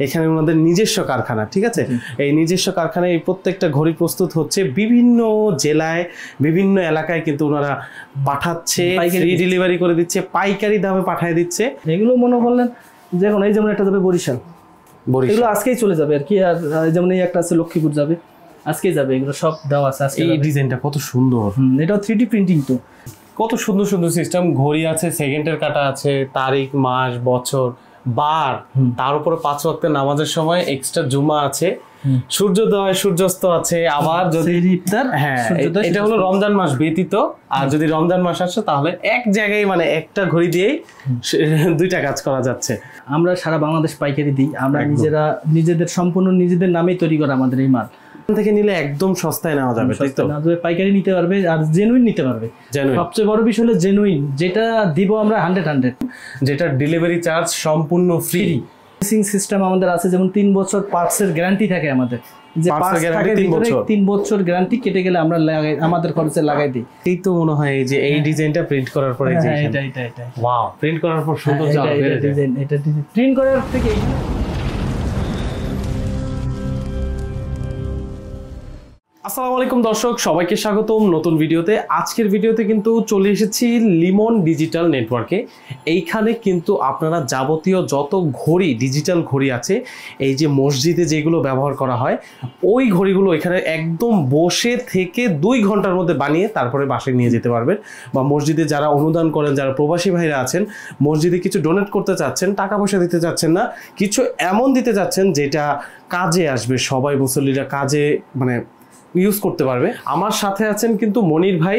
এখানে ওনাদের নিজস্ব কারখানা, ঠিক আছে? এই নিজস্ব কারখানায় এই প্রত্যেকটা ঘড়ি প্রস্তুত হচ্ছে বিভিন্ন জেলায়, বিভিন্ন এলাকায় কিন্তু ওনারা পাঠাচ্ছে, ফ্রি ডেলিভারি করে দিচ্ছে, পাইকারি দামে পাঠিয়ে দিচ্ছে। এগুলো মনে করলেন যেমন এই যেমন একটা যাবে বরিশাল, এগুলো আজকেই চলে যাবে আর কি। আর যেমন এই একটা আছে লক্ষ্মীপুর যাবে, আজকেই যাবে। এগুলো সব দেওয়া আছে আজকে। এই ডিজাইনটা কত সুন্দর, এটাও 3D প্রিন্টিং। তো কত সুন্দর সুন্দর সিস্টেম, ঘড়ি আছে, সেকেন্ডের কাটা আছে, তারিখ, মাস, বছর, বার, তার উপরে 5 ওয়াক্তের নামাজের সময় এক্সট্রা জুমা আছে, সূর্যোদয় সূর্যাস্ত আছে। আবার যদি এটা হলো রমজান মাস ব্যতীত, আর যদি রমজান মাস আসে তাহলে এক জায়গায় মানে একটা ঘড়ি দিয়েই 2টা কাজ করা যাচ্ছে। আমরা সারা বাংলাদেশ পাইকারি দিই, আমরা নিজেদের সম্পূর্ণ নিজেদের নামেই তৈরি করা আমাদের এই মাল। থেকে নিলে একদম সস্তায় নেওয়া যাবে, তাই তো? পাইকারি নিতে পারবে আর জেনুইন নিতে পারবে। সবচেয়ে বড় বিষয় হলো জেনুইন, যেটা দিব আমরা 100, যেটা ডেলিভারি চার্জ সম্পূর্ণ ফ্রি। সার্ভিসিং সিস্টেম আমাদের আছে, যেমন 3 বছর পার্টসের গ্যারান্টি থাকে আমাদের, যে পার্টস থাকে 3 বছর গ্যারান্টি, কেটে গেলে আমরা আমাদের খরচে লাগাই দিই। এই তো মনে হয় যে এই ডিজাইনটা প্রিন্ট করার পরে যে এটা ওয়াও, প্রিন্ট করার পর সুন্দর ডিজাইন, এটা প্রিন্ট করার থেকে। আসসালামু আলাইকুম দর্শক, সবাইকে স্বাগতম নতুন ভিডিওতে। আজকের ভিডিওতে কিন্তু চলে এসেছি লিমন ডিজিটাল নেটওয়ার্কে। এইখানে কিন্তু আপনারা যাবতীয় যত ঘড়ি, ডিজিটাল ঘড়ি আছে, এই যে মসজিদে যেগুলো ব্যবহার করা হয়, ওই ঘড়িগুলো এখানে একদম বসে থেকে 2 ঘন্টার মধ্যে বানিয়ে তারপরে বাসায় নিয়ে যেতে পারবেন। বা মসজিদে যারা অনুদান করেন, যারা প্রবাসী ভাইরা আছেন, মসজিদে কিছু ডোনেট করতে চাচ্ছেন, টাকা পয়সা দিতে চাচ্ছেন না, কিছু এমন দিতে চাচ্ছেন যেটা কাজে আসবে, সবাই মুসল্লিরা কাজে মানে ইউজ করতে পারবে। আমার সাথে আছেন কিন্তু মনির ভাই।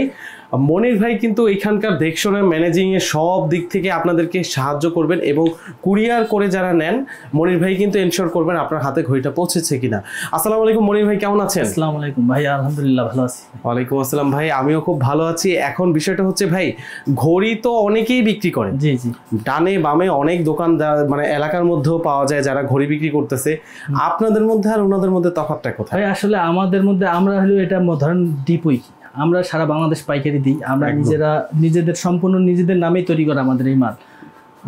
মনির ভাই কিন্তু এখানকার দেখশনে, ম্যানেজিংয়ের সব দিক থেকে আপনাদেরকে সাহায্য করবেন, এবং কুরিয়ার করে যারা নেন, মনির ভাই কিন্তু এনশিওর করবেন আপনার হাতে ঘড়িটা পৌঁছেছে কিনা। আসসালামু আলাইকুম মনির ভাই, কেমন আছেন? আসসালামু আলাইকুম ভাই, আলহামদুলিল্লাহ ভালো আছি। ওয়ালাইকুম আসসালাম ভাই, আমিও খুব ভালো আছি। এখন বিষয়টা হচ্ছে ভাই, ঘড়ি তো অনেকেই বিক্রি করে, জি জি, ডানে বামে অনেক দোকান মানে এলাকার মধ্যেও পাওয়া যায় যারা ঘড়ি বিক্রি করতেছে। আপনাদের মধ্যে আর ওনাদের মধ্যে তফাৎটা কোথায়? ভাই আসলে আমাদের মধ্যে আমরা হলো এটা ধরেন ডিপই, আমরা সারা বাংলাদেশ পাইকারি দিই, আমরা নিজেদের সম্পূর্ণ নিজেদের নামেই তৈরি করা আমাদের এই মাল।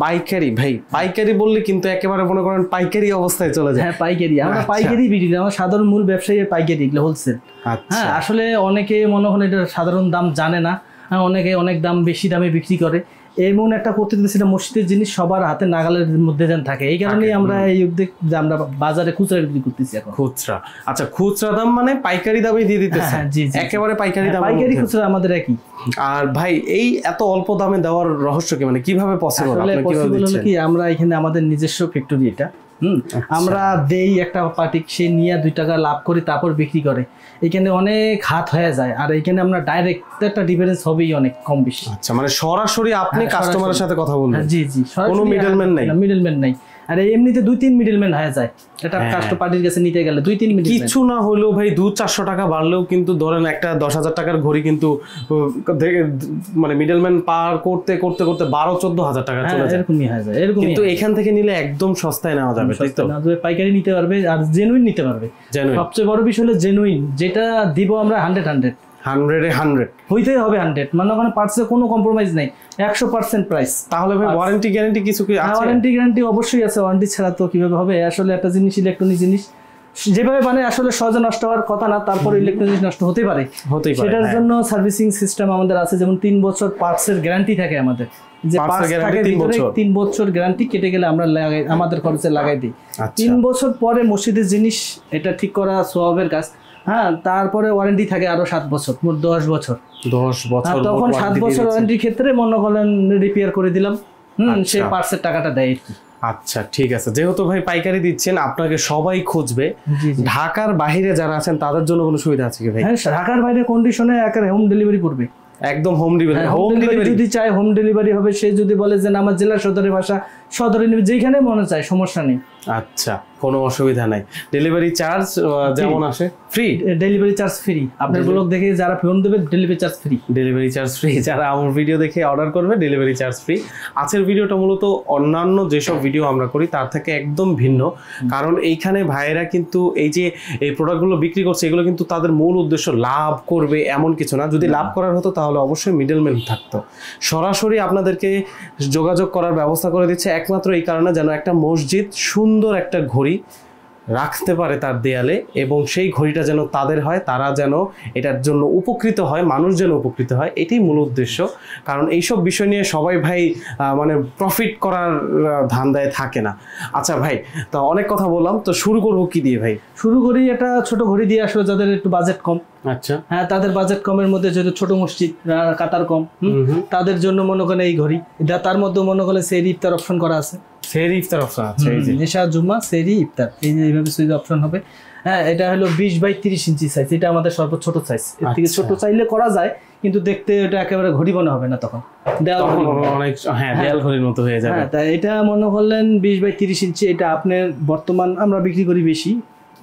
পাইকারি ভাই, পাইকারি বললে কিন্তু একেবারে মনে করেন পাইকারি অবস্থায় চলে যায়। হ্যাঁ পাইকারি, আমরা পাইকারি বিক্রি করি, আমরা সাধারণ মূল ব্যবসায়ী পাইকারি, এগুলো হোলসেল। হ্যাঁ আসলে অনেকে মনে হয় এটা সাধারণ দাম জানে না, অনেকে অনেক দাম বেশি দামে বিক্রি করে। এমন একটা করতে দিতে, সেটা মসজিদের জিনিস সবার হাতে নাগালের মধ্যে যেন থাকে, এই কারণেই আমরা এই উদ্যোগ যে আমরা বাজারে খুচরা বিক্রি করতেছি এখন। খুচরা, আচ্ছা খুচরা দাম মানে পাইকারি দামে দিয়ে দিতেছে? হ্যাঁ জি, একেবারে পাইকারি দাম, পাইকারি খুচরা আমাদের একই। আর ভাই এই এত অল্প দামে দেওয়ার রহস্য কি, মানে কিভাবে পসিবল? পসিবল হলো কি, আমরা এখানে আমাদের নিজস্ব ফ্যাক্টরি, এটা আমরা দেই একটা পার্টি, সে নিয়ে 2 টাকা লাভ করি, তারপর বিক্রি করে। এখানে অনেক হাত হয়ে যায়, আর এখানে আমরা ডাইরেক্ট একটা ডিফারেন্স হবেই অনেক কম বেশি। আচ্ছা মানে সরাসরি আপনি কাস্টমারের সাথে কথা বলবেন? জি জি, কোনো মিডলম্যান নাই? মিডলম্যান নাই। আর এমনিতে 2-3 মিডলম্যান হয়ে যায়, এটা কাস্টমার পার্টির কাছে নিতে গেলে 2-3 মিনিট। কিছু না হলেও ভাই 200-400 টাকা বাড়লেও কিন্তু ধরেন একটা 10,000 টাকার ঘড়ি কিন্তু মানে মিডলম্যান পার করতে করতে করতে 12-14 হাজার টাকা চলে যায়। এরকমই হয়ে যায়, এরকম। কিন্তু এখান থেকে নিলে একদম সস্তায় নেওয়া যাবে, তাই তো? পাইকারি নিতে পারবে আর জেনুইন নিতে পারবে। সবচেয়ে বড় বিষয় হলো জেনুইন, যেটা দিব আমরা 100 হইতেই হবে 100, মানে ওখানে পার্টসে কোনো কম্প্রোমাইজ নাই, 100% প্রাইস। তাহলে ভাই ওয়ারেন্টি গ্যারান্টি কিছু কি আছে? ওয়ারেন্টি গ্যারান্টি অবশ্যই আছে, ওয়ারেন্টি ছাড়া তো কিভাবে হবে? আসলে একটা জিনিস, ইলেকট্রনিক জিনিস যেভাবে মানে আসলে সহজে নষ্ট হওয়ার কথা না, তারপর ইলেকট্রনিক নষ্ট হতেই পারে। সেটার জন্য সার্ভিসিং সিস্টেম আমাদের আছে, যেমন 3 বছর পার্টসের গ্যারান্টি থাকে আমাদের, যে পার্টস থাকে 3 বছর গ্যারান্টি, কেটে গেলে আমরা আমাদের খরচে লাগাই দিই। 3 বছর পরে মসজিদের জিনিস, এটা ঠিক করা সওয়াবের কাজ। হ্যাঁ তারপরে ওয়ারেন্টি থাকে আরো 7 বছর, মোট 10 বছর। তখন 7 বছর ওয়ারেন্টির ক্ষেত্রে মনে করেন রিপেয়ার করে দিলাম, সেই পার্টসের টাকাটা দেয়। আচ্ছা ঠিক আছে, যেহেতু ভাই পাইকারি দিচ্ছেন, আপনাকে সবাই খুঁজবে। ঢাকার বাইরে যারা আছেন তাদের জন্য কোনো সুবিধা আছে কি ভাই? হ্যাঁ ঢাকার বাইরে কন্ডিশনে একেবারে হোম ডেলিভারি করবে, একদম হোম ডেলিভারি। হোম ডেলিভারি যদি চায় হোম ডেলিভারি হবে, সে যদি বলে যে আমার জেলা সদরের ভাষা, সদরে নেবে, যেখানে মনে চায়, সমস্যা নেই। আচ্ছা কোনো অসুবিধা নাই। ডেলিভারি চার্জ যেমন আসে ফ্রি, ডেলিভারি চার্জ ফ্রি। আপনার ব্লগ দেখে যারা ফোন দেবে delivery charge free, delivery charge free. যারা আমার ভিডিও দেখে অর্ডার করবে ডেলিভারি চার্জ ফ্রি। আজকের ভিডিওটা মূলত অন্যান্য যেসব ভিডিও আমরা করি তার থেকে একদম ভিন্ন, কারণ এইখানে ভাইয়েরা কিন্তু এই যে এই প্রোডাক্টগুলো বিক্রি করছে, এগুলো কিন্তু তাদের মূল উদ্দেশ্য লাভ করবে এমন কিছু না। যদি লাভ করার হতো তাহলে অবশ্যই মিডলম্যান থাকতো। সরাসরি আপনাদেরকে যোগাযোগ করার ব্যবস্থা করে দিচ্ছে একমাত্র এই কারণে, যেন একটা মসজিদ সুন্দর একটা ঘড়ি ঘড়ি রাখতে পারে তার দেয়ালে, এবং সেই ঘড়িটা যেন তাদের হয়, তারা যেন এটার জন্য উপকৃত হয়, মানুষ যেন উপকৃত হয়, এটাই মূল উদ্দেশ্য। কারণ এইসব বিষয় নিয়ে সবাই ভাই মানে প্রফিট করার ধান্দায় থাকে না। আচ্ছা ভাই, তো অনেক কথা বললাম, তো শুরু করবো কি দিয়ে ভাই? শুরু করি একটা ছোট ঘড়ি দিয়ে আসলে, যাদের একটু বাজেট কম। আচ্ছা, হ্যাঁ, তাদের বাজেট কমের মধ্যে যেহেতু ছোট মসজিদ, কাতার কম, তাদের জন্য মনে করেন এই ঘড়ি, তার মধ্যে মনে করেন সেহরি ইফতার অপশন করা আছে। সেহরি ইফতার অপশন আছে, এই যে নেশা জুম্মা সেহরি ইফতার, এই যে এইভাবে সুইচ অপশন হবে। হ্যাঁ, এটা হলো 20x30 ইঞ্চি সাইজ, এটা আমাদের সর্বোচ্চ ছোট সাইজ। এর থেকে ছোট চাইলে করা যায়, কিন্তু দেখতে এটা একেবারে ঘড়ি মনে হবে না, তখন দেয়াল অনেক, হ্যাঁ দেয়াল ঘড়ির মতো হয়ে যাবে। তাই এটা মনে করলেন 20x30 ইঞ্চি, এটা আপনার বর্তমান আমরা বিক্রি করি বেশি,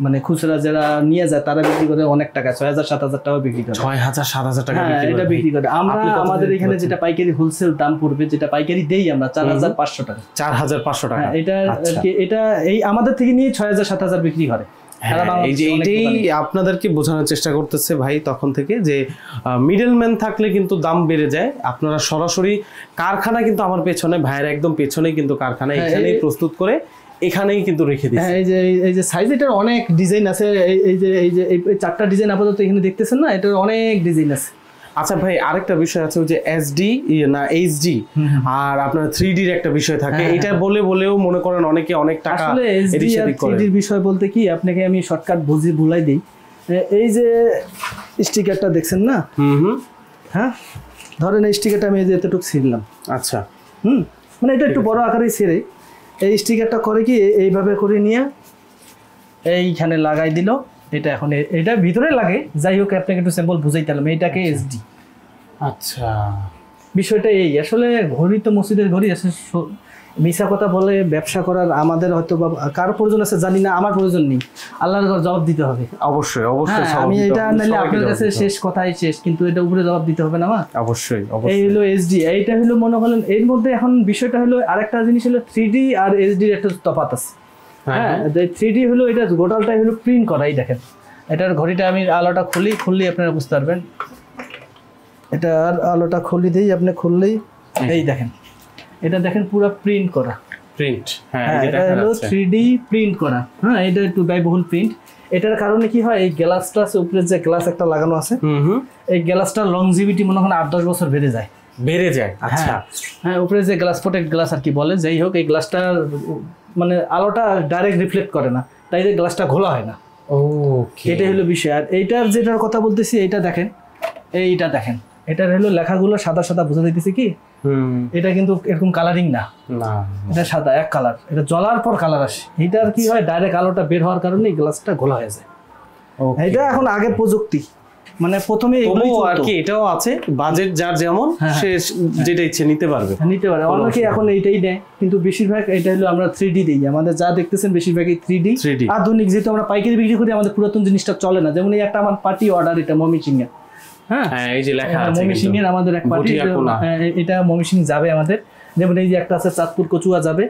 মানে খুচরা যারা নিয়ে যায় তারা বিক্রি করে অনেক টাকা, 6000-7000 টাকা বিক্রি করে। 6000-7000 টাকা এটা বিক্রি করে। আমরা আমাদের এখানে যেটা পাইকারি হোলসেল দাম পড়বে, যেটা পাইকারি দেই আমরা 4500 টাকা। 4500 টাকা। এটা এই আমাদের থেকে নিয়ে 6000-7000 বিক্রি করে। এই যে এইটাই আপনাদেরকে বোঝানোর চেষ্টা করতেছে ভাই তখন থেকে, যে মিডলম্যান থাকলে কিন্তু দাম বেড়ে যায়। আপনারা সরাসরি কারখানা, কিন্তু আমার পেছনে ভাইয়ের একদম পেছনেই কিন্তু কারখানা, এখানেই প্রস্তুত করে এখানেই কিন্তু রেখে দিচ্ছে। এই যে সাইজ, এটার অনেক ডিজাইন আছে। এই যে 4টা ডিজাইন আপাতত এখানে দেখতেছেন না, এটার অনেক ডিজাইন আছে। আচ্ছা ভাই, আরেকটা বিষয় আছে, ওই যে এসডি না এইচডি আর আপনার 3D এর একটা বিষয় থাকে, এটা বলেও মনে করেন অনেকে অনেক টাকা। আসলে এসডি আর 3D এর বিষয় বলতে কি, আপনাকে আমি শর্টকাট ভুলাই দিই। এই যে স্টিকারটা দেখছেন না, হ্যাঁ ধরেন এই স্টিকারটা আমি এতটুকু ছিঁড়লাম। আচ্ছা, মানে এটা একটু বড় আকারে ছিঁড়ে এই স্টিকারটা করে কি এইভাবে করে নিয়ে এইখানে লাগাই দিল। এটা এখন এটা ভিতরে লাগে, যাই হোক আপনাকে একটু স্যাম্পল বুঝাইতাম, এইটাকে এসডি। আচ্ছা, বিষয়টা এই। আসলে ঘড়ি তো মসজিদের ঘড়ি আছে, মিশা কথা বলে ব্যবসা করার আমাদের হয়তো কার প্রয়োজন আছে জানি না, আমার প্রয়োজন নেই, আল্লাহর জবাব দিতে হবে। অবশ্যই আমি এটা নাইলে আপনার কাছে শেষ কথাই শেষ, কিন্তু এটা উপরে জবাব দিতে হবে না আমার। অবশ্যই। এই হলো এসডি, এইটা হলো মনে করেন। এর মধ্যে এখন বিষয়টা হলো আরেকটা জিনিস হলো 3D আর এসডির একটা তফাৎ আছে। হ্যাঁ, 3D হলো এটা গোটালটাই হলো প্রিন্ট করা। এই দেখেন, এটার ঘড়িটা আমি আলোটা খুললেই আপনারা বুঝতে পারবেন। এটার আলোটা খুলে দিই, আপনি খুললেই এই দেখেন, এটা দেখেন পুরো প্রিন্ট করা। এটা হলো 3D প্রিন্ট করা। হ্যাঁ, এটা একটু ব্যয়বহুল প্রিন্ট। এটার কারণে কি হয়, এই গ্লাসটা উপরে যে গ্লাস একটা লাগানো আছে, এই গ্লাসটার লংজিভিটি মনে করেন 8-10 বছর বেড়ে যায়। আচ্ছা, হ্যাঁ, উপরে যে গ্লাস প্রোটেক্ট গ্লাস আর কি বলে, যাই হোক, এই গ্লাসটা মানে আলোটা ডাইরেক্ট রিফ্লেক্ট করে না, তাই যে গ্লাসটা ঘোলা হয় না। এটাই হলো বিষয়। আর এইটার যেটার কথা বলতেছি, এইটা দেখেন, এটার হলো লেখাগুলো সাদা সাদা বোঝা যাইতেছে কি, এটা কিন্তু এরকম কালারিং না, এটা সাদা এক কালার। এটা জ্বলার পর কালার আসে। এইটার কি হয়, ডাইরেক্ট আলোটা বের হওয়ার কারণে গ্লাসটা ঘোলা হয়ে যায়। এটা এখন আগের প্রযুক্তি, মানে প্রথমে এগুলোই আর কি, এটাও আছে, বাজেট যার যেমন সে যেটা ইচ্ছে নিতে পারে। অনেকে এখন এইটাই নেয়, কিন্তু বেশিরভাগ এটা হলো আমরা 3D দিই। আমাদের যা দেখতেছেন বেশিরভাগই 3D আধুনিক। যেহেতু আমরা পাইকারি বিক্রি করি, আমাদের পুরাতন জিনিসটা চলে না। যেমন এই একটা আমার পার্টি অর্ডার, এটা ময়মনসিংহ। হ্যাঁ, এই যে লেখা আছে ময়মনসিংহ এর আমাদের এক পার্টি, এটা ময়মনসিংহ যাবে আমাদের। যেমন এই যে একটা আছে চাঁদপুর কচুয়া যাবে।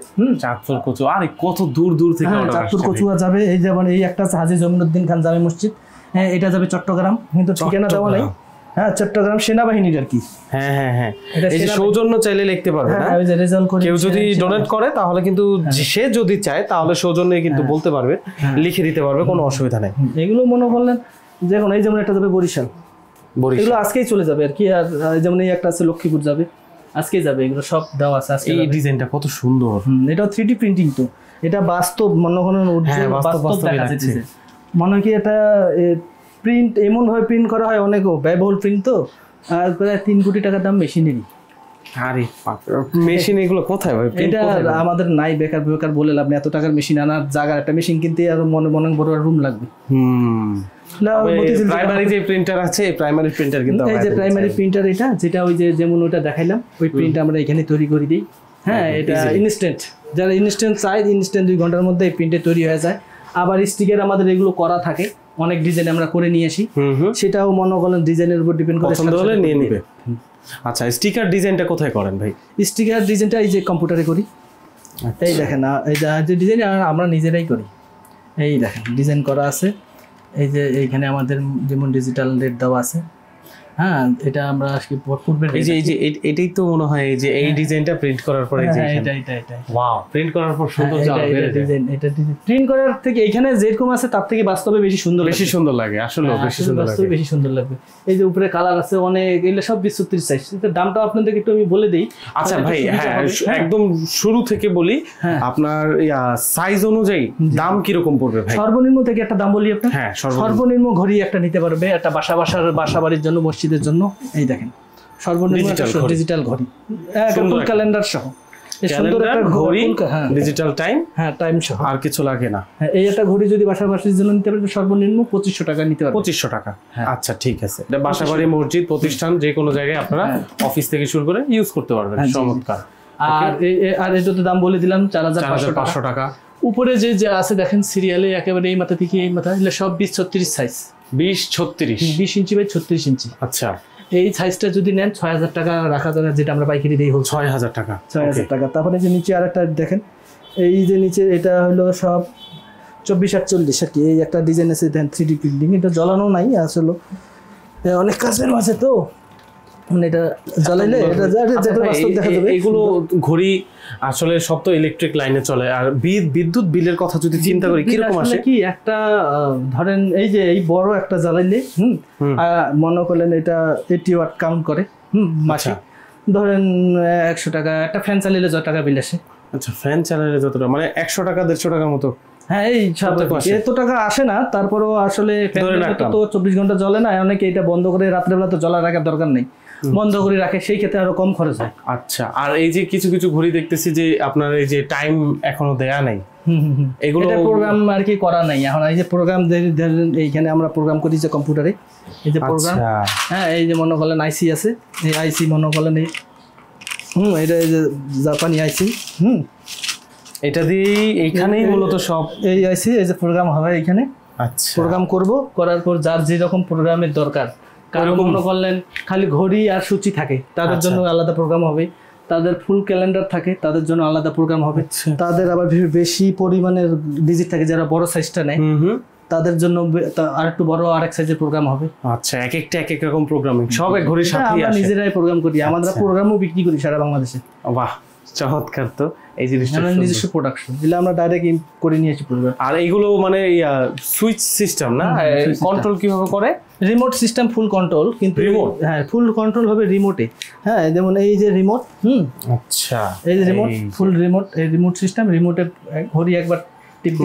চাঁদপুর কচুয়া, আরে কত দূর থেকে চাঁদপুর কচুয়া যাবে। এই যেমন এই একটা আছে হাজী জমিনুদ্দিন খান জামে মসজিদ। হ্যাঁ, এটা যাবে চট্টগ্রাম, কিন্তু ঠিকানা দেওয়া নাই। হ্যাঁ, চট্টগ্রাম সেনাবাহিনীর আর কি। হ্যাঁ, এই যে সৌজন্য চাইলে লিখতে পারবে না, কেউ যদি ডোনেট করে তাহলে কিন্তু, সে যদি চায় তাহলে সৌজন্য কিন্তু বলতে পারবে, লিখে দিতে পারবে, কোনো অসুবিধা নেই। এগুলো মনে করলেন যেমন এই যেমন একটা যাবে বরিশাল, এগুলো আজকেই চলে যাবে আর কি। আর যেমন এই একটা আছে লক্ষ্মীপুর যাবে, আজকেই যাবে। এগুলো সব দেওয়া আছে আজকে। এই ডিজাইনটা কত সুন্দর। এটাও 3D প্রিন্টিং, তো এটা বাস্তব মনে করেন, বাস্তব দেখা যাচ্ছে। মনে হয় কি এটা প্রিন্ট এমন ভাবে প্রিন্ট করা হয়, অনেক ব্যয়বহুল প্রিন্ট, তো আর প্রায় 3 কোটি টাকার দাম মেশিনেরই। আরে মেশিন এগুলো কোথায় ভাই? এটা আমাদের নাই, বেকার বলে লাভ নেই। এত টাকার মেশিন আনার জায়গার একটা মেশিন কিনতে আর মনে বড় রুম লাগবে। প্রাইমারি যে প্রিন্টার আছে, প্রাইমারি প্রিন্টার কিন্তু এই যে প্রাইমারি প্রিন্টার, এটা যেটা ওই যে যেমন ওটা দেখাইলাম, ওই প্রিন্ট আমরা এখানে তৈরি করে দিই। হ্যাঁ, এটা ইনস্ট্যান্ট, যারা ইনস্ট্যান্ট চাই, ইনস্ট্যান্ট 2 ঘন্টার মধ্যে এই প্রিন্টে তৈরি হয়ে যায়। আবার স্টিকার আমাদের এগুলো করা থাকে, অনেক ডিজাইন আমরা করে নিয়ে আসি, সেটাও মনে করেন ডিজাইনের উপর ডিপেন্ড করে, পছন্দ হলে নিয়ে নেবে। আচ্ছা, স্টিকার ডিজাইনটা কোথায় করেন ভাই? স্টিকার ডিজাইনটা এই যে কম্পিউটারে করি। এই দেখেন, এই যে ডিজাইন আমরা নিজেরাই করি। এই দেখেন ডিজাইন করা আছে। এই যে এইখানে আমাদের যেমন ডিজিটাল রেট দেওয়া আছে, হ্যাঁ এটা আমরা আজকে পূর্বের এই যে এটাই তো মনে হয় যে এই ডিজাইনটা প্রিন্ট করার পরে যে এটা ওয়াও প্রিন্ট করার পর সুন্দর ডিজাইন এটা প্রিন্ট করার থেকে এখানে যেরকম আছে তার থেকে বাস্তবে বেশি সুন্দর লাগে আসলে বেশি সুন্দর লাগে, বেশি সুন্দর লাগবে। এই যে উপরে কালার আছে অনেক, এগুলো সব 20-30 সাইজ। এর দামটা আপনাদেরকে একটু আমি বলে দেই। আচ্ছা ভাই, হ্যাঁ একদম শুরু থেকে বলি, আপনার সাইজ অনুযায়ী দাম কি রকম পড়বে ভাই? সর্বনিম্ন থেকে একটা দাম বলি আপনাকে। হ্যাঁ সর্বনিম্ন ঘড়ি একটা নিতে পারবে, একটা বাসা বাড়ির জন্য, মসজিদের জন্য। এই দেখেন সর্বনিম্ন ডিজিটাল ঘড়ি, ফুল ক্যালেন্ডার সহ, সুন্দর একটা ঘড়ি, ডিজিটাল টাইম, হ্যাঁ টাইম সহ, আর কিছু লাগে না। হ্যাঁ এই একটা ঘড়ি যদি বাসাবাড়ির জন্য নিতে পারবে সর্বনিম্ন 2500 টাকা নিতে পারবে। 2500 টাকা, আচ্ছা ঠিক আছে। এটা বাসাবাড়ি, মসজিদ, প্রতিষ্ঠান, যে কোনো জায়গায় আপনারা অফিস থেকে শুরু করে ইউজ করতে পারবেন। চমৎকার। আর এটাতে দাম বলে দিলাম 4500 টাকা। উপরে যে আছে দেখেন সিরিয়ালে একেবারে এই মাথা থেকে এই মাথা, এগুলো সব 20-36 সাইজ। 20 ইঞ্চি বাই 36 ইঞ্চি। আচ্ছা এই সাইজটা যদি নেন 6000 টাকা রাখা যাবে, যেটা আমরা পাইকারি দেই হল 6000 টাকা। 6000 টাকা। তারপরে যে নিচে আরেকটা দেখেন, এই যে নিচে এটা হলো সব 24-48 আর কি। এই একটা ডিজাইন আছে দেখেন 3D প্রিন্টিং, এটা জ্বালানো নাই আসলে, অনেক কাজের আছে তো, মানে এটা জ্বালাইলে এটা বাস্তব দেখা যাবে। এগুলো ঘড়ি আসলে সব তো ইলেকট্রিক লাইনে চলে। আর বিদ্যুৎ বিলের কথা যদি চিন্তা করি কিরকম আসে কি, একটা ধরেন এই যে এই বড় একটা জ্বালাইলে মনে করলেন এটা 80 ওয়াট কাউন্ট করে মাসে, ধরেন 100 টাকা। একটা ফ্যান চালাইলে যত টাকা বিল আসে। আচ্ছা ফ্যান চালাইলে যত টাকা, মানে 100 টাকা 150 টাকার মতো। হ্যাঁ এই এত টাকা আসে না, তারপরেও আসলে তো 24 ঘন্টা জ্বলে না। অনেকে এটা বন্ধ করে রাত্রেবেলা তো জ্বলা রাখার দরকার নেই, বন্ধ করে রাখে, সেই ক্ষেত্রে আরো কম খরচ হয়। আচ্ছা, আর এই যে কিছু কিছু ঘড়ি দেখতেছি যে আপনার এই যে টাইম এখনো দেয়া নাই, এগুলো প্রোগ্রাম আর কি করা নাই এখন। এই যে প্রোগ্রাম এইখানে আমরা প্রোগ্রাম করি যে কম্পিউটারে, এই যে প্রোগ্রাম, হ্যাঁ এই যে মনে করলেন আইসি আছে, এই আইসি মনে করলেন এই এটা এই যে জাপানি আইসি, এটা দিয়ে এইখানেই মূলত সব এই আইসি, এই যে প্রোগ্রাম হবে এইখানে। আচ্ছা, প্রোগ্রাম করব, করার পর যার যেরকম প্রোগ্রামের দরকার, কারণ মনে করলেন খালি ঘড়ি আর সূচি থাকে, তাদের জন্য আলাদা প্রোগ্রাম হবে। তাদের ফুল ক্যালেন্ডার থাকে, তাদের জন্য আলাদা প্রোগ্রাম হবে। তাদের আবার বেশি পরিমাণের ডিজিট থাকে, যারা বড় সাইজটা নেয় তাদের জন্য আর একটু বড় আরেক সাইজের প্রোগ্রাম হবে। আচ্ছা, এক একটা এক এক রকম প্রোগ্রামিং, সব এক ঘড়ির সাথে আমরা নিজেরাই প্রোগ্রাম করি, আমরা প্রোগ্রামও বিক্রি করি সারা বাংলাদেশে। বাহ, চমৎকার। তো এই জিনিসটা নিজস্ব প্রোডাকশন, যেটা আমরা ডাইরেক্ট করে নিয়ে আসি প্রোগ্রাম। আর এইগুলো মানে সুইচ সিস্টেম না, কন্ট্রোল কিভাবে করে? রিমোট সিস্টেম, ফুল কন্ট্রোল, কিন্তু রিমোট, হ্যাঁ ফুল কন্ট্রোল হবে রিমোটে। হ্যাঁ যেমন এই যে রিমোট, আচ্ছা এই যে রিমোট, ফুল রিমোট, এই রিমোট সিস্টেম, রিমোটে ঘড়ি একবার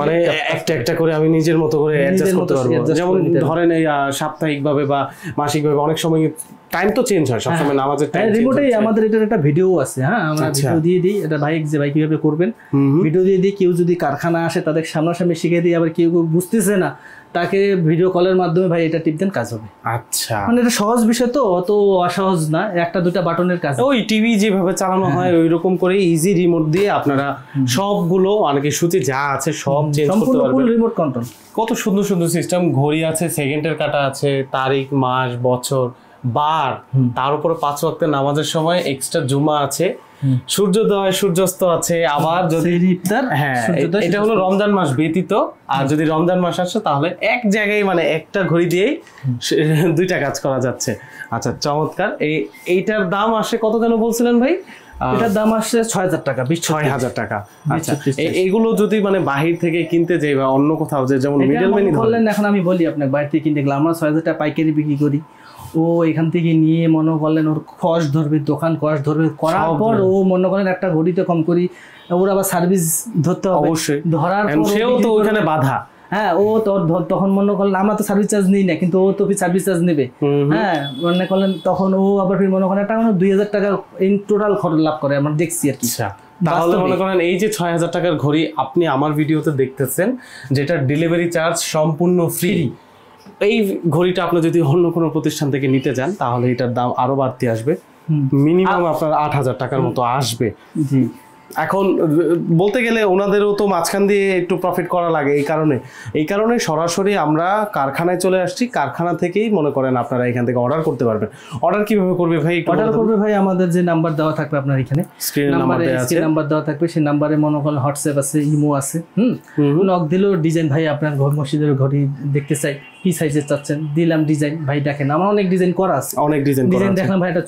মানে একটা একটা করে আমি নিজের মতো করে অ্যাডজাস্ট করতে পারবো। যেমন ধরেন এই সাপ্তাহিক ভাবে বা মাসিক ভাবে অনেক সময় টাইম তো চেঞ্জ হয়, সবসময় নামাজের টাইম। রিমোটেই আমাদের এটার একটা ভিডিও আছে, হ্যাঁ আমরা ভিডিও দিয়ে দিই, এটা ভাই কিভাবে করবেন ভিডিও দিয়ে দিই। কেউ যদি কারখানা আসে তাদের সামনাসামনি শিখিয়ে দিই, আবার কেউ বুঝতেছে না তাকে ভিডিও কলের মাধ্যমে ভাই এটা টিপ দেন, কাজ হবে। আচ্ছা, মানে এটা সহজ বিষয় তো, অত অসহজ না, একটা দুটা বাটনের কাজ। ওই টিভি যেভাবে চালানো হয় ওই রকম করে ইজি রিমোট দিয়ে আপনারা সবগুলো অনেকে সূচি যা আছে সব চেঞ্জ করতে পারবেন, ফুল রিমোট কন্ট্রোল। কত সুন্দর সুন্দর সিস্টেম। ঘড়ি আছে, সেকেন্ডের কাটা আছে, তারিখ, মাস, বছর, বার, তার উপরে 5 ওয়াক্তের নামাজের সময় এক্সট্রা জুমা আছে, সূর্যোদয় সূর্যাস্ত আছে, আবার যদি ইফতার, হ্যাঁ এটা হলো রমজান মাস ব্যতীত। আর যদি রমজান মাস আসে তাহলে এক জায়গায় মানে একটা ঘড়ি দিয়েই 2টা কাজ করা যাচ্ছে। আচ্ছা চমৎকার। এইটার দাম আসে কত যেন বলছিলেন ভাই? এটার দাম আসছে 6000 টাকা, 6000 টাকা। আচ্ছা, এইগুলো যদি মানে বাহির থেকে কিনতে যাই বা অন্য কোথাও যে, যেমন মিডলম্যান বললেন, এখন আমি বলি আপনাকে বাইরে থেকে কিনতে গেলে আমরা 6000 টাকা পাইকারি বিক্রি করি। ও এখান থেকে নিয়ে মনে করলেন ওর কস ধরবে, দোকান কস ধরবে, করার পর ও মনে করেন একটা ঘড়িতে কম করি, ওর আবার সার্ভিস ধরতে হবে, অবশ্যই ধরার পর সেও তো ওখানে বাধা। হ্যাঁ ও তোর তখন মনে করলেন আমরা তো সার্ভিস চার্জ নিই না, কিন্তু ও তো সার্ভিস চার্জ নেবে। হ্যাঁ মনে করলেন তখন ও আবার মনে করেন একটা 2000 টাকা ইন টোটাল খরচ লাভ করে, আমরা দেখছি আর কি। তাহলে মনে করেন এই যে 6000 টাকার ঘড়ি আপনি আমার ভিডিওতে দেখতেছেন, যেটা ডেলিভারি চার্জ সম্পূর্ণ ফ্রি, এই ঘড়িটা আপনি যদি অন্য কোনো প্রতিষ্ঠান থেকে নিতে যান তাহলে এটার দাম আরো বাড়তি আসবে, মিনিমাম আপনার 8000 টাকার মতো আসবে। জি, এখন বলতে গেলে ওনাদেরও তো মাঝখান দিয়ে একটু প্রফিট করা লাগে, এই কারণে সরাসরি আমরা কারখানায় চলে আসছি। কারখানা থেকেই মনে করেন আপনারা এখান থেকে অর্ডার করতে পারবেন। অর্ডার কিভাবে করবে ভাই? অর্ডার করবে ভাই আমাদের যে নাম্বার দেওয়া থাকবে আপনার এখানে স্ক্রিন নাম্বার দেওয়া থাকবে, সেই নাম্বারে মনে করেন হোয়াটসঅ্যাপ আছে, ইমো আছে, নক দিলেও ডিজাইন ভাই আপনার ঘর মসজিদের ঘড়ি দেখতে চাই, কি সাইজের চাচ্ছেন, দিলাম ডিজাইন, ভাই দেখেন আমার অনেক ডিজাইন করা আছে, অনেক ডিজাইন দেখলাম ভাই এটা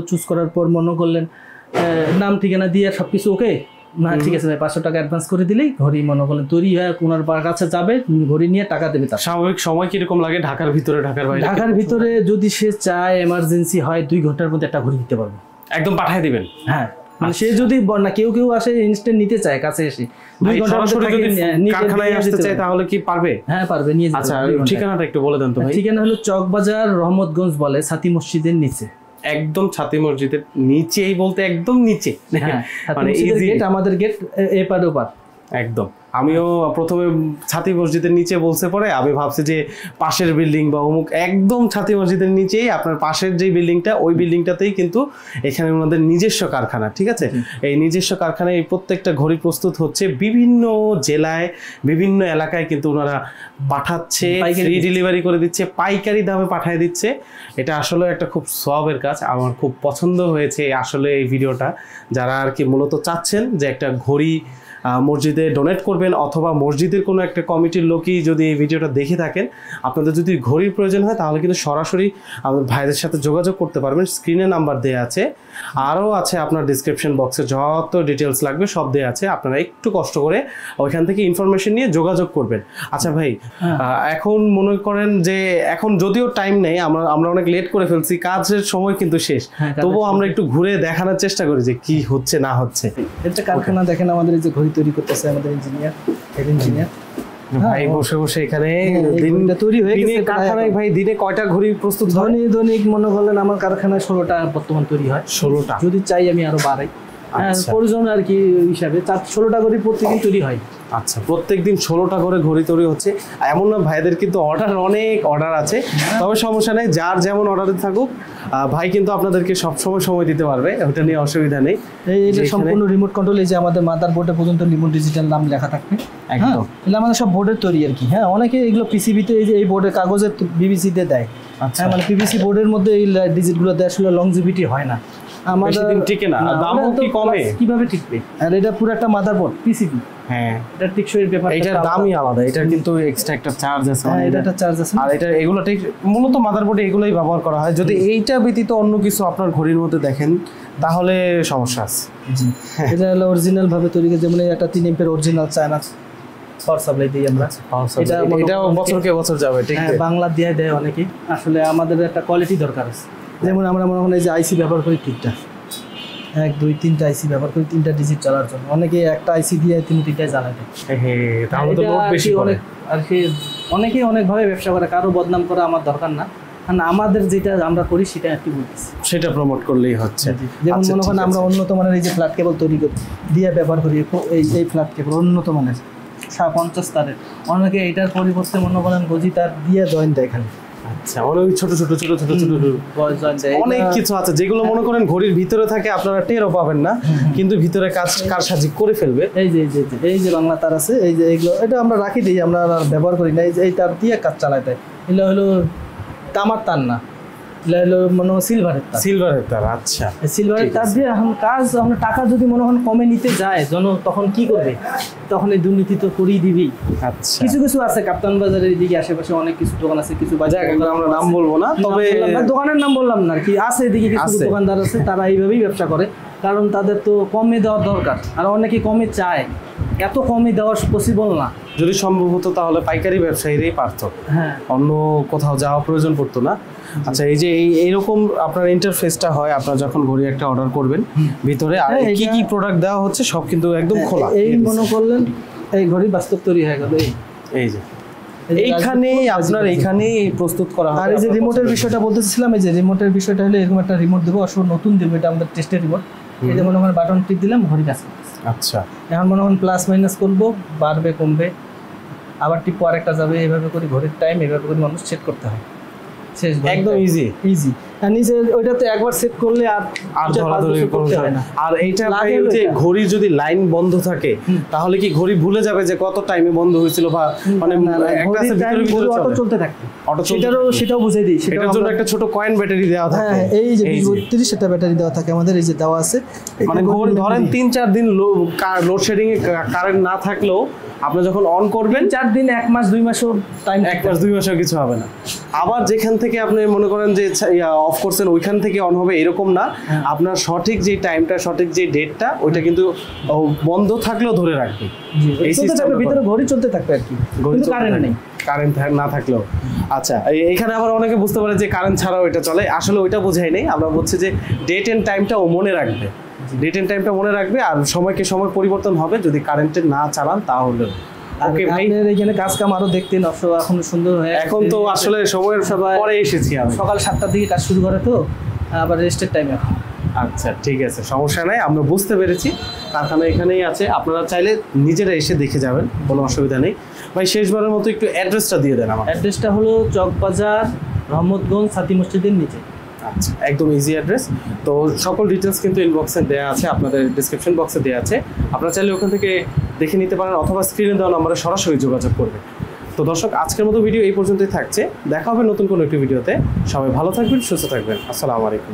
চুজ করার পর মনে করলেন নাম ঠিকানা দিয়ে সবকিছু ওকে না, ঠিক আছে ভাই 500 টাকা অ্যাডভান্স করে দিলেই ঘড়ি মনে করলেন তৈরি হয়ে ওনার কাছে যাবে, ঘড়ি নিয়ে টাকা দেবে। তার স্বাভাবিক সময় কিরকম লাগে ঢাকার ভিতরে, ঢাকার ভিতরে যদি সে চায় এমার্জেন্সি হয় 2 ঘন্টার মধ্যে একটা ঘড়ি দিতে পারবো, একদম পাঠিয়ে দিবেন। হ্যাঁ মানে সে যদি না কেউ আসে ইনস্ট্যান্ট নিতে চায় কাছে এসে 2 ঘন্টা কারখানায় আসতে চায় তাহলে কি পারবে? হ্যাঁ পারবে, নিয়ে যেতে। আচ্ছা ঠিকানাটা একটু বলে দেন তো ভাই। ঠিকানা হলো চকবাজার রহমতগঞ্জ বলে ছাতি মসজিদের নিচে, একদম ছাতি মসজিদের নিচেই, বলতে একদম নিচে, মানে গেট আমাদের গেট এপার ওপার একদম। আমিও প্রথমে ছাতি মসজিদের নিচে বলছে পরে আমি ভাবছি যে পাশের বিল্ডিং বা অমুক, একদম ছাতি মসজিদের নিচেই আপনার পাশের যে বিল্ডিংটা, ওই বিল্ডিংটাতেই কিন্তু এখানে ওনাদের নিজস্ব কারখানা। ঠিক আছে, এই নিজস্ব কারখানায় এই প্রত্যেকটা ঘড়ি প্রস্তুত হচ্ছে বিভিন্ন জেলায়, বিভিন্ন এলাকায় কিন্তু ওনারা পাঠাচ্ছে, ফ্রি ডেলিভারি করে দিচ্ছে, পাইকারি দামে পাঠিয়ে দিচ্ছে। এটা আসলে একটা খুব সওয়াবের কাজ, আমার খুব পছন্দ হয়েছে আসলে এই ভিডিওটা। যারা আর কি মূলত চাচ্ছেন যে একটা ঘড়ি মসজিদে ডোনেট করবেন, অথবা মসজিদের কোনো একটা কমিটির লোকই যদি এই ভিডিওটা দেখে থাকেন, আপনাদের যদি ঘড়ির প্রয়োজন হয় তাহলে কিন্তু সরাসরি আমাদের ভাইদের সাথে যোগাযোগ করতে পারবেন। স্ক্রিনে নাম্বার দেওয়া আছে, আরও আছে আপনার ডিসক্রিপশন বক্সে যত ডিটেলস লাগবে সব দেওয়া আছে, আপনারা একটু কষ্ট করে ওইখান থেকে ইনফরমেশন নিয়ে যোগাযোগ করবেন। আচ্ছা ভাই, এখন মনে করেন যে এখন যদিও টাইম নেই, আমরা অনেক লেট করে ফেলছি, কাজের সময় কিন্তু শেষ, তবুও আমরা একটু ঘুরে দেখানোর চেষ্টা করি যে কি হচ্ছে না হচ্ছে। এটা কারখানা দেখেন, আমাদের এই যে ঘড়ি তৈরি করতেছে আমাদের ইঞ্জিনিয়ার, হেড ইঞ্জিনিয়ার ভাই বসে বসে এখানে দিনটা তৈরি হয়ে গেছে। কারখানায় ভাই দিনে কয়টা ঘড়ি প্রস্তুত হয়? দৈনিক মনে করলেন আমার কারখানায় 16টা বর্তমান তৈরি হয়। 16টা, যদি চাই আমি আরো বাড়াই, প্রয়োজন আর কি হিসাবে 16টা ঘড়ি প্রত্যেকদিন তৈরি হয়। আচ্ছা, প্রত্যেকদিন 16টা করে ঘড়ি তৈরি হচ্ছে। এমন না, ভাইদের কিন্তু অনেক অর্ডার আছে, তবে সমস্যা নেই, যার যেমন অর্ডারে থাকুক ভাই কিন্তু আপনাদেরকে সবসময় সময় দিতে পারবে, ওটা নিয়ে অসুবিধা নেই। এই যে সম্পূর্ণ রিমোট কন্ট্রোল, এই যে আমাদের মাদার বোর্ডে পর্যন্ত লিমন ডিজিটাল নাম লেখা থাকবে একদম। এটা আমাদের সব বোর্ডের তৈরি আর কি। হ্যাঁ, অনেকে এগুলো পিসিবিতে এই যে এই বোর্ডের কাগজের বিবিসি তে দেয়। আচ্ছা, মানে পিভিসি বোর্ডের মধ্যে এই ডিজিটগুলো দেয় আসলে লংজিভিটি হয় না, আমাদের টিকে না, দামও কি কমে, কিভাবে টিকবে? আর এটা পুরো একটা মাদারবোর্ড পিসিবি। হ্যাঁ, এটা টিকসইয়ের ব্যাপার, এটার দামই আলাদা, এটা কিন্তু এক্সট্রা একটা চার্জ আছে। হ্যাঁ, এটা একটা চার্জ আছে। আর এটা এগুলো ঠিক মূলত মাদারবোর্ডে এগুলোই ব্যবহার করা হয়। যদি এইটা ব্যতীত অন্য কিছু আপনার ঘড়ির মধ্যে দেখেন তাহলে সমস্যা আছে। জি, এটা হলো অরিজিনাল ভাবে তৈরি, যেমন একটা 3 এমপের অরিজিনাল চায়না পাওয়ার সাপ্লাই দিই আমরা। এটা বছরকে বছর যাবে, ঠিক আছে। বাংলা দিয়ে দেয় অনেকেই, আসলে আমাদের একটা কোয়ালিটি দরকার আছে। যেমন আমরা মনে হয় যে আইসি ব্যবহার করি ঠিকটা 1 2 3টা আইসি ব্যবহার করি 3টা ডিজিট চালার জন্য, অনেকে একটা আইসি দিয়ে 3টাই চালায় দেয়। তাহলে তো লোড বেশি পড়ে। আর কি অনেকেই অনেকভাবে ব্যবসা করে, কারো বদনাম করা আমার দরকার না, কারণ আমাদের যেটা আমরা করি সেটা একটু বলতেছি, সেটা প্রমোট করলেই হচ্ছে। যেমন মনে করেন আমরা উন্নত মানের এই যে ফ্ল্যাট কেবল তৈরি করি দিয়ে ব্যবহার করি, এই ফ্ল্যাট কেবল উন্নত মানের 50 তারের, অনেকে এটার পরিবর্তে মনে করেন গজি তার দিয়ে জয়েন্ট দেয় এখানে। আচ্ছা, অনেক ছোট অনেক কিছু আছে যেগুলো মনে করেন ঘড়ির ভিতরে থাকে, আপনারা টেরও পাবেন না, কিন্তু ভিতরে কারসাজি করে ফেলবে। এই যে বাংলা তার আছে, এই যে এগুলো এটা আমরা রাখি দিই, আমরা ব্যবহার করি না। এই তার দিয়ে কাজ চালায় দেয়, এগুলো হলো তামার তার না, মনে হয় সিলভারের তার। আচ্ছা, সিলভারের তার দিয়ে এখন কাজ, আমরা টাকা যদি মনে হয় কমে নিতে যায় তখন কি করবে? তখন এই দুর্নীতি তো করেই দিবি। আচ্ছা, কিছু আছে কাপ্তান বাজারের এদিকে আশেপাশে অনেক কিছু দোকান আছে, কিছু বাজার আমরা নাম বলবো না, তবে দোকানের নাম বললাম না আর কি, আছে এদিকে কিছু দোকানদার আছে, তারা এইভাবেই ব্যবসা করে, কারণ তাদের তো কমে দেওয়ার দরকার, আর অনেকে কমে চায়, এত কমে দেওয়া পসিবল না। যদি সম্ভব হতো তাহলে পাইকারি ব্যবসায়ীরাই পারতো, হ্যাঁ, অন্য কোথাও যাওয়া প্রয়োজন পড়তো না। আচ্ছা, এই যে এইরকম আপনার ইন্টারফেসটা হয়, আপনার যখন ঘড়ি একটা অর্ডার করবেন, ভিতরে আর কি কি প্রোডাক্ট দেওয়া হচ্ছে সব কিন্তু একদম খোলা। এই মনে করলেন এই ঘড়ি বাস্তব তৈরি হয়ে গেল, এই যে এইখানেই প্রস্তুত করা হয়। আর এই যে রিমোটের বিষয়টা বলতেছিলাম, এই যে রিমোটের বিষয়টা হলো এরকম একটা রিমোট দেবো, আসলে নতুন দেবো, এটা আমাদের টেস্টের রিমোট। এই যে মনে করেন বাটন টিপ দিলাম, ঘড়ি কাজ করতেছে। আচ্ছা, এখন মনে করেন প্লাস মাইনাস করবো, বাড়বে কমবে, আবার টিপ আরেকটা যাবে, এইভাবে করে ঘড়ির টাইম এইভাবে করে মানুষ সেট করতে হয়, শেষ, একদম ইজি। নিজে ওইটাতে একবার সেট করলে আর ধরাধরি করতে হয় না। আর এইটা যে ঘড়ির যদি লাইন বন্ধ থাকে তাহলে কি ঘড়ি ভুলে যাবে যে কত টাইমে বন্ধ হয়েছিল বা মানে একটা আছে ভিতরে অটো চলতে থাকে, অটো সেটাও বুঝিয়ে দিই। সেটার জন্য একটা ছোট কয়েন ব্যাটারি দেওয়া থাকে। হ্যাঁ, এই যে 32 সেটা ব্যাটারি দেওয়া থাকে আমাদের, এই যে দেওয়া আছে। মানে ধরেন 3-4 দিন লোডশেডিং এ কারেন্ট না থাকলেও আপনি যখন অন করবেন 4 দিন, 1 মাস, 2 মাসও টাইম, 1 মাস 2 মাসও কিছু হবে না। আবার যেখান থেকে আপনি মনে করেন যে অফ করছেন ওইখান থেকে অন হবে এরকম না, আপনার সঠিক যে টাইমটা, সঠিক যে ডেটটা ওইটা কিন্তু বন্ধ থাকলেও ধরে রাখবে। এই সিস্টেমের ভিতরে ঘড়ি চলতে থাকবে আর কি, কিন্তু কারেন্ট নেই, কারেন্ট না থাকলেও। আচ্ছা, এখানে আবার অনেকে বুঝতে পারে যে কারেন্ট ছাড়াও এটা চলে, আসলে ওইটা বোঝাই নেই। আমরা বলছি যে ডেট এন্ড টাইমটা ও মনে রাখবে, ডেট এন্ড টাইমটা মনে রাখবে, আর সময়কে সময় পরিবর্তন হবে যদি কারেন্টে না চালান তাহলে। ওকে ভাই, এখানে কাজ কাম আরো দেখতেন, এখন সুন্দর হয়ে, এখন তো আসলে সময়ের পরে এসেছি আমি, সকাল 7টার দিকে কাজ শুরু করে তো, আবার রেস্টের টাইম এখন। আচ্ছা ঠিক আছে, সমস্যা নাই, আমরা বুঝতে পেরেছি। কারখানা এখানেই আছে, আপনারা চাইলে নিজেরা এসে দেখে যাবেন, কোনো অসুবিধা নেই। ভাই শেষবারের মতো একটু অ্যাড্রেসটা দিয়ে দেন আমার। অ্যাড্রেসটা হলো চকবাজার, রহমতগঞ্জ, সাতি মসজিদের নিচে। আচ্ছা, একদম ইজি অ্যাড্রেস। তো সকল ডিটেলস কিন্তু ইনবক্সে দেওয়া আছে, আপনাদের ডিসক্রিপশন বক্সে দেওয়া আছে, আপনারা চাইলে ওখান থেকে দেখে নিতে পারেন অথবা স্ক্রিনে দেওয়া নম্বরে সরাসরি যোগাযোগ করবেন। তো দর্শক, আজকের মতো ভিডিও এই পর্যন্তই থাকছে, দেখা হবে নতুন কোনো একটি ভিডিওতে। সবাই ভালো থাকবেন, সুস্থ থাকবেন, আসসালামু আলাইকুম।